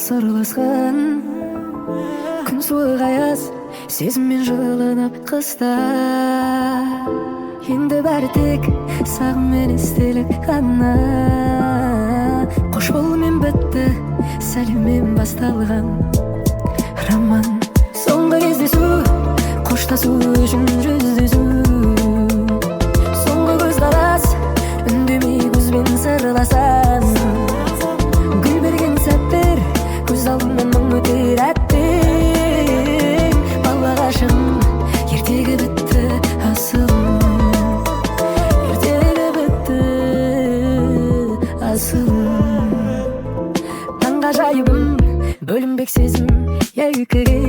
сырласқан күн суық аяз сезіммен жылынып қыста. Енді бәрі тек сағым мен естелік ғана. Қош болумен бітті, сәлеммен басталған роман. Соңғы кездесу, қоштасу үшін жүздесу. Соңғы көз қарас, үндемей көзбен сырласам. Гүл берген сәттер, көз алдымнан мың өтер әттең. Бала ғашығым, ертегі бітті асылым. Ертегі бітті асылым. Таңғажайыбым, бөлінбек сезім екіге.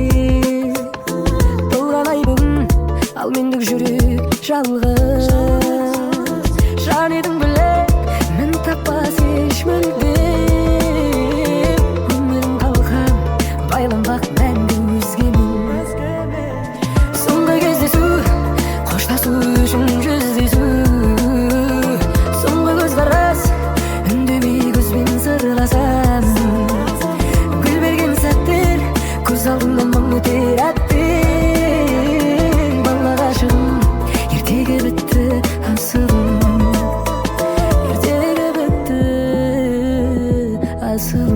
Толған ай бүгін, ал мендік жүрек жалғыз. Жан едің білек, мін таппас еш мүлдем. Өмірім қалған, байланбақ мәңгі өзгемен. Соңғы кездесу, қоштасу үшін жүздесу. Соңғы көз қарас, үндемей көзбен сырласам. Гүл берген сәттер, көз алдымнан мың өтер әттең. Бала ғашығым, ертегі бітті асылым. Ертегі бітті асылым.